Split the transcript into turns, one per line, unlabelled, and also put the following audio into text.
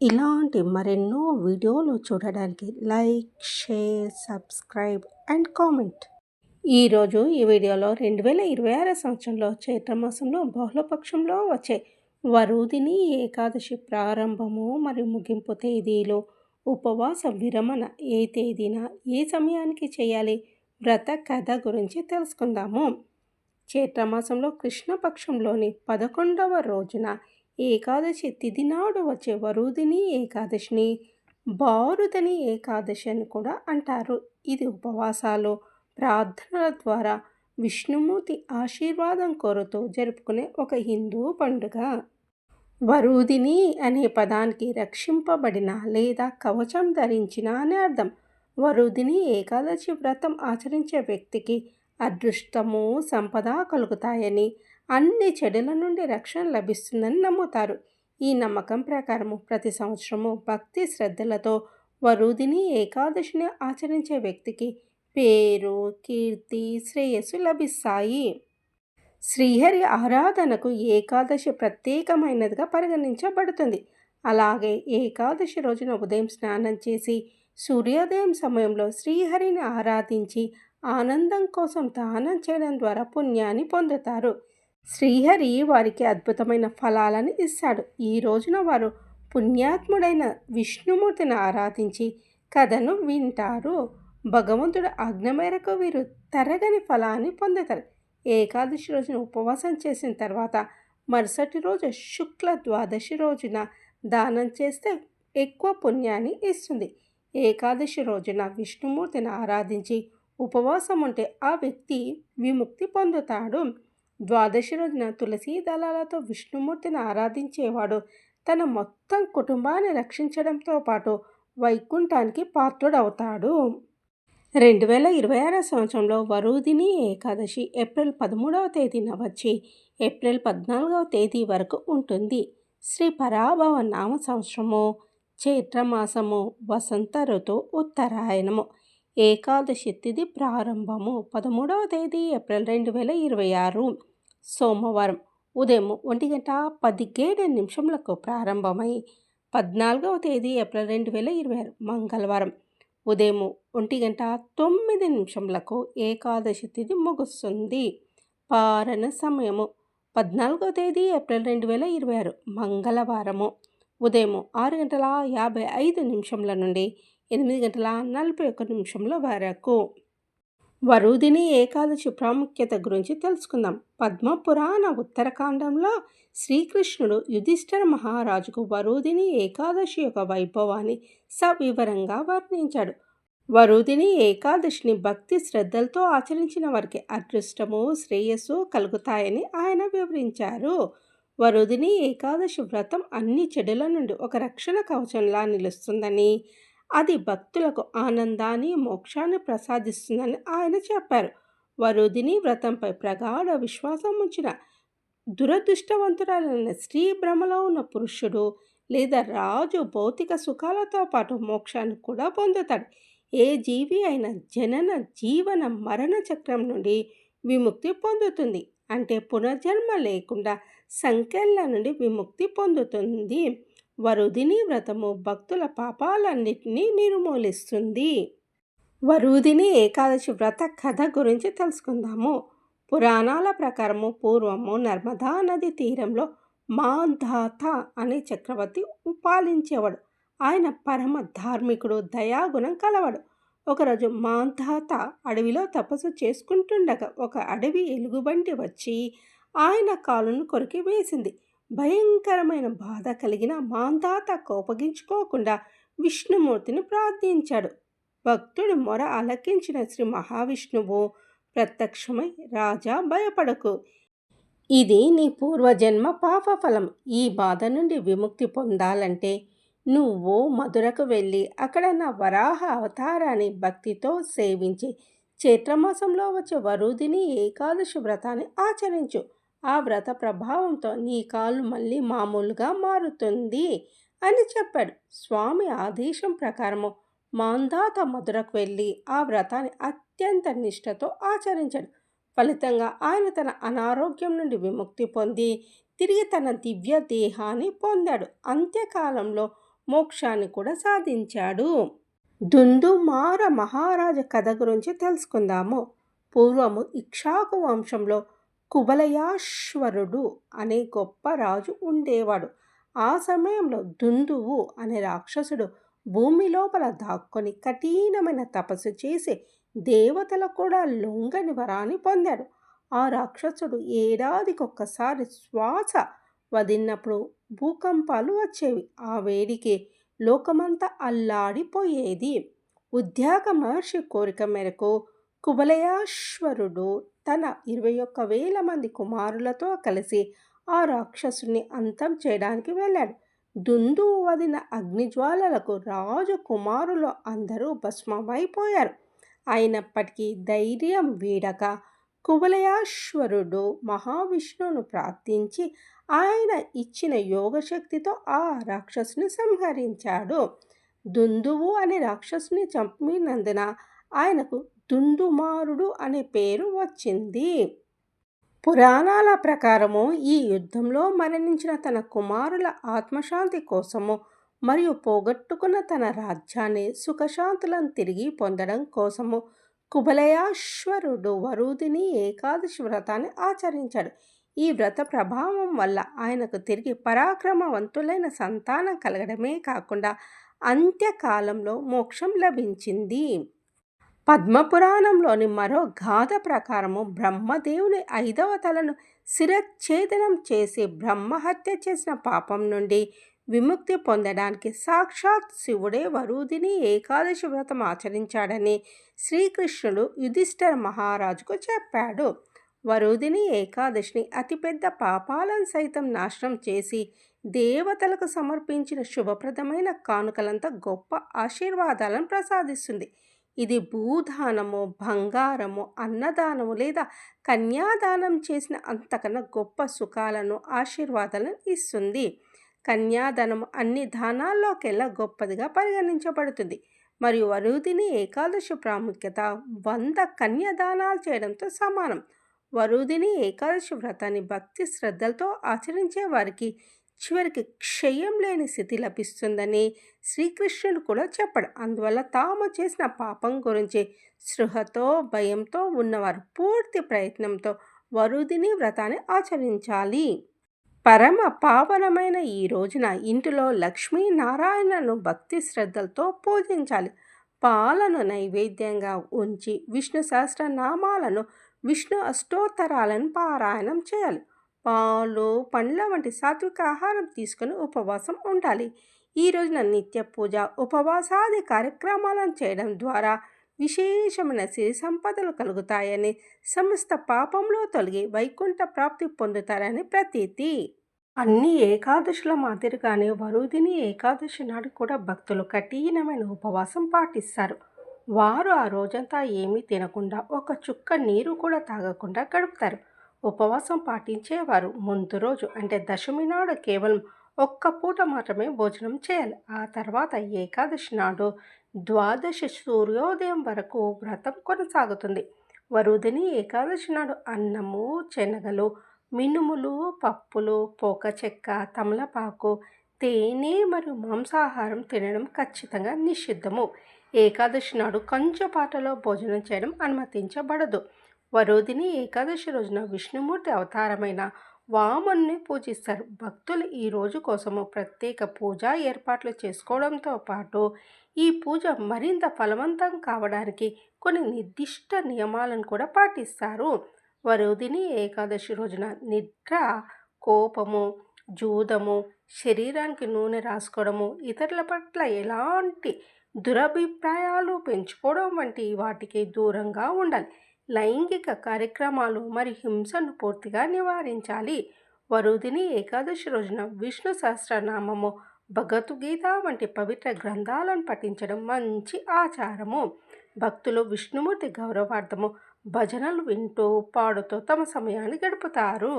ఇలాంటి మరెన్నో వీడియోలు చూడడానికి like, share, subscribe and comment. ఈరోజు ఈ వీడియోలో 2026 సంవత్సరంలో చైత్రమాసంలో బహుళపక్షంలో వచ్చే వరుదిని ఏకాదశి ప్రారంభము మరియు ముగింపు తేదీలు, ఉపవాస విరమణ ఏ తేదీన ఏ సమయానికి చేయాలి, వ్రత కథ గురించి తెలుసుకుందాము. చైత్రమాసంలో కృష్ణపక్షంలోని 11వ రోజున ఏకాదశి తిథి నాడు వచ్చే వరుదిని ఏకాదశిని బారుదని ఏకాదశి అని కూడా అంటారు. ఇది ఉపవాసాలు, ప్రార్థనల ద్వారా విష్ణుమూర్తి ఆశీర్వాదం కోరుతూ జరుపుకునే ఒక హిందూ పండుగ. వరుదిని అనే పదానికి రక్షింపబడిన లేదా కవచం ధరించిన అని అర్థం. వరుదిని ఏకాదశి వ్రతం ఆచరించే వ్యక్తికి అదృష్టము, సంపద కలుగుతాయని, అన్ని చెడుల నుండి రక్షణ లభిస్తుందని నమ్ముతారు. ఈ నమ్మకం ప్రకారము ప్రతి సంవత్సరము భక్తి శ్రద్ధలతో వరుదిని ఏకాదశిని ఆచరించే వ్యక్తికి పేరు, కీర్తి, శ్రేయస్సు లభిస్తాయి. శ్రీహరి ఆరాధనకు ఏకాదశి ప్రత్యేకమైనదిగా పరిగణించబడుతుంది. అలాగే ఏకాదశి రోజున ఉదయం స్నానం చేసి సూర్యోదయం సమయంలో శ్రీహరిని ఆరాధించి ఆనందం కోసం దానం చేయడం ద్వారా పుణ్యాన్ని పొందుతారు. శ్రీహరి వారికి అద్భుతమైన ఫలాలను ఇస్తాడు. ఈ రోజున వారు పుణ్యాత్ముడైన విష్ణుమూర్తిని ఆరాధించి కథను వింటారు. భగవంతుడు ఆజ్ఞ మేరకు వీరు తరగని ఫలాన్ని పొందుతారు. ఏకాదశి రోజున ఉపవాసం చేసిన తర్వాత మరుసటి రోజు శుక్ల ద్వాదశి రోజున దానం చేస్తే ఎక్కువ పుణ్యాన్ని ఇస్తుంది. ఏకాదశి రోజున విష్ణుమూర్తిని ఆరాధించి ఉపవాసం ఉంటే ఆ వ్యక్తి విముక్తి పొందుతాడు. ద్వాదశి రోజున తులసి దళాలతో విష్ణుమూర్తిని ఆరాధించేవాడు తన మొత్తం కుటుంబాన్ని రక్షించడంతో పాటు వైకుంఠానికి పాత్రుడవుతాడు. 2026 సంవత్సరంలో వరుదిని ఏకాదశి ఏప్రిల్ 13వ తేదీన వచ్చి ఏప్రిల్ 14వ తేదీ వరకు ఉంటుంది. శ్రీ పరాభవ నామ సంవత్సరము, చైత్రమాసము, వసంత ఋతువు, ఉత్తరాయణము. ఏకాదశి తిథి ప్రారంభము 13వ తేదీ ఏప్రిల్ 2026 సోమవారం ఉదయం 1:17 ప్రారంభమై 14వ తేదీ ఏప్రిల్ 2026 మంగళవారం ఉదయం 1:09 ఏకాదశి తిథి ముగుస్తుంది. పారణ సమయము 14వ తేదీ ఏప్రిల్ 2026 మంగళవారము ఉదయం 6:55 నుండి 8:41 వరకు. వరుదిని ఏకాదశి ప్రాముఖ్యత గురించి తెలుసుకుందాం. పద్మపురాణ ఉత్తరకాండంలో శ్రీకృష్ణుడు యుధిష్ఠిర మహారాజుకు వరుదిని ఏకాదశి యొక్క వైభవాన్ని సవివరంగా వర్ణించాడు. వరుదిని ఏకాదశిని భక్తి శ్రద్ధలతో ఆచరించిన వారికి అదృష్టము, శ్రేయస్సు కలుగుతాయని ఆయన వివరించారు. వరుదిని ఏకాదశి వ్రతం అన్ని చెడుల నుండి ఒక రక్షణ కవచంలా నిలుస్తుందని, అది భక్తులకు ఆనందాన్ని, మోక్షాన్ని ప్రసాదిస్తుందని ఆయన చెప్పారు. వరుదిని వ్రతంపై ప్రగాఢ విశ్వాసం ఉంచిన దురదృష్టవంతురాలైన స్త్రీ, భ్రమలో ఉన్న పురుషుడు లేదా రాజు భౌతిక సుఖాలతో పాటు మోక్షాన్ని కూడా పొందుతాడు. ఏ జీవి అయినా జనన, జీవన, మరణ చక్రం నుండి విముక్తి పొందుతుంది. అంటే పునర్జన్మ లేకుండా సంకెళ్ళ నుండి విముక్తి పొందుతుంది. వరుదిని వ్రతము భక్తుల పాపాలన్నిటినీ నిర్మూలిస్తుంది. వరుదిని ఏకాదశి వ్రత కథ గురించి తెలుసుకుందాము. పురాణాల ప్రకారము పూర్వము నర్మదా నది తీరంలో మాంధాత అనే చక్రవర్తి పాలించేవాడు. ఆయన పరమ ధార్మికుడు, దయాగుణం కలవాడు. ఒకరోజు మాంధాత అడవిలో తపస్సు చేసుకుంటుండగా ఒక అడవి ఎలుగుబంటి వచ్చి ఆయన కాలును కొరికి వేసింది. భయంకరమైన బాధ కలిగిన మాంధాత కోపగించుకోకుండా విష్ణుమూర్తిని ప్రార్థించాడు. భక్తుడి మొర ఆలకించిన శ్రీ మహావిష్ణువు ప్రత్యక్షమై, రాజా భయపడకు, ఇది నీ పూర్వజన్మ పాపఫలం. ఈ బాధ నుండి విముక్తి పొందాలంటే నువ్వు మధురకు వెళ్ళి అక్కడ నా వరాహ అవతారాన్ని భక్తితో సేవించి చైత్రమాసంలో వచ్చే వరుదిని ఏకాదశి వ్రతాన్ని ఆచరించు. ఆ వ్రత ప్రభావంతో నీ కాలు మళ్ళీ మామూలుగా మారుతుంది అని చెప్పాడు. స్వామి ఆదేశం ప్రకారము మాంధాత మధురకు వెళ్ళి ఆ వ్రతాన్ని అత్యంత నిష్ఠతో ఆచరించాడు. ఫలితంగా ఆయన తన అనారోగ్యం నుండి విముక్తి పొంది తిరిగి తన దివ్య దేహాన్ని పొందాడు. అంత్యకాలంలో మోక్షాన్ని కూడా సాధించాడు. దుందుమార మహారాజ కథ గురించి తెలుసుకుందాము. పూర్వము ఇక్ష్వాకు వంశంలో కుబలయాశ్వరుడు అనే గొప్ప రాజు ఉండేవాడు. ఆ సమయంలో దుందువు అనే రాక్షసుడు భూమి లోపల దాక్కొని కఠినమైన తపస్సు చేసి దేవతలు కూడా లొంగని వరాన్ని పొందాడు. ఆ రాక్షసుడు ఏడాదికొక్కసారి శ్వాస వదిలినప్పుడు భూకంపాలు వచ్చేవి. ఆ వేడికి లోకమంతా అల్లాడిపోయేది. ఉద్యాగ మహర్షి కోరిక మేరకు కుబలయాశ్వరుడు తన 21,000 మంది కుమారులతో కలిసి ఆ రాక్షసుని అంతం చేయడానికి వెళ్ళాడు. దుందువు వదిన అగ్నిజ్వాలలకు రాజు కుమారులు అందరూ భస్మమైపోయారు. అయినప్పటికీ ధైర్యం వీడక కుబలయాశ్వరుడు మహావిష్ణువును ప్రార్థించి ఆయన ఇచ్చిన యోగశక్తితో ఆ రాక్షసుని సంహరించాడు. దుందువు అనే రాక్షసుని చంపినందున ఆయనకు దుందుమారుడు అనే పేరు వచ్చింది. పురాణాల ప్రకారము ఈ యుద్ధంలో మరణించిన తన కుమారుల ఆత్మశాంతి కోసము మరియు పోగొట్టుకున్న తన రాజ్యాన్ని సుఖశాంతులను తిరిగి పొందడం కోసము కుబలయాశ్వరుడు వరుదిని ఏకాదశి వ్రతాన్ని ఆచరించాడు. ఈ వ్రత ప్రభావం వల్ల ఆయనకు తిరిగి పరాక్రమవంతులైన సంతానం కలగడమే కాకుండా అంత్యకాలంలో మోక్షం లభించింది. పద్మపురాణంలోని మరో గాథ ప్రకారము బ్రహ్మదేవుని 5వ తలను శిరచ్ఛేదనం చేసి బ్రహ్మహత్య చేసిన పాపం నుండి విముక్తి పొందడానికి సాక్షాత్ శివుడే వరుదిని ఏకాదశి వ్రతం ఆచరించాడని శ్రీకృష్ణుడు యుధిష్ఠిర మహారాజుకు చెప్పాడు. వరుదిని ఏకాదశిని అతిపెద్ద పాపాలను సైతం నాశనం చేసి దేవతలకు సమర్పించిన శుభప్రదమైన కానుకలంతా గొప్ప ఆశీర్వాదాలను ప్రసాదిస్తుంది. ఇది భూదానము, బంగారము, అన్నదానము లేదా కన్యాదానం చేసిన అంతకన్నా గొప్ప సుఖాలను, ఆశీర్వాదాలను ఇస్తుంది. కన్యాదానము అన్ని దానాల్లోకెల్లా గొప్పదిగా పరిగణించబడుతుంది మరియు వరుదిని ఏకాదశి ప్రాముఖ్యత 100 కన్యాదానాలు చేయడంతో సమానం. వరుదిని ఏకాదశి వ్రతాన్ని భక్తి శ్రద్ధలతో ఆచరించే వారికి చివరికి క్షయం లేని స్థితి లభిస్తుందని శ్రీకృష్ణుడు కూడా చెప్పాడు. అందువల్ల తాము చేసిన పాపం గురించి స్పృహతో భయంతో ఉన్నవారు పూర్తి ప్రయత్నంతో వరుదిని వ్రతాన్ని ఆచరించాలి. పరమ పావనమైన ఈ రోజున ఇంటిలో లక్ష్మీనారాయణను భక్తి శ్రద్ధలతో పూజించాలి. పాలను నైవేద్యంగా ఉంచి విష్ణు సహస్రనామాలను, విష్ణు అష్టోత్తరాలను పారాయణం చేయాలి. పాలు, పండ్ల వంటి సాత్విక ఆహారం తీసుకుని ఉపవాసం ఉండాలి. ఈ రోజున నిత్య పూజ, ఉపవాసాది కార్యక్రమాలను చేయడం ద్వారా విశేషమైన సిరి సంపదలు కలుగుతాయని, సమస్త పాపంలో తొలగి వైకుంఠ ప్రాప్తి పొందుతారని ప్రతీతి. అన్ని ఏకాదశుల మాదిరిగానే వరుదిని ఏకాదశి నాడు కూడా భక్తులు కఠినమైన ఉపవాసం పాటిస్తారు. వారు ఆ రోజంతా ఏమీ తినకుండా, ఒక చుక్క నీరు కూడా తాగకుండా గడుపుతారు. ఉపవాసం పాటించేవారు ముందు రోజు అంటే దశమి నాడు కేవలం ఒక్క పూట మాత్రమే భోజనం చేయాలి. ఆ తర్వాత ఏకాదశి నాడు ద్వాదశి సూర్యోదయం వరకు వ్రతం కొనసాగుతుంది. వరుదిని ఏకాదశి నాడు అన్నము, శనగలు, మినుములు, పప్పులు, పోక చెక్క, తమలపాకు, తేనె మరియు మాంసాహారం తినడం ఖచ్చితంగా నిషిద్ధము. ఏకాదశి నాడు కంచుపాటలో భోజనం చేయడం అనుమతించబడదు. వరుదిని ఏకాదశి రోజున విష్ణుమూర్తి అవతారమైన వామన్ని పూజిస్తారు. భక్తులు ఈ రోజు కోసము ప్రత్యేక పూజా ఏర్పాట్లు చేసుకోవడంతో పాటు ఈ పూజ మరింత ఫలవంతం కావడానికి కొన్ని నిర్దిష్ట నియమాలను కూడా పాటిస్తారు. వరుదిని ఏకాదశి రోజున నిద్ర, కోపము, జూదము, శరీరానికి నూనె రాసుకోవడము, ఇతరుల పట్ల ఎలాంటి దురభిప్రాయాలు పెంచుకోవడం వంటి వాటికి దూరంగా ఉండాలి. లైంగిక కార్యక్రమాలు మరియు హింసను పూర్తిగా నివారించాలి. వరుదిని ఏకాదశి రోజున విష్ణు సహస్రనామము, భగవద్గీత వంటి పవిత్ర గ్రంథాలను పఠించడం మంచి ఆచారము. భక్తులు విష్ణుమూర్తి గౌరవార్థము భజనలు వింటూ పాడుతూ తమ సమయాన్ని గడుపుతారు.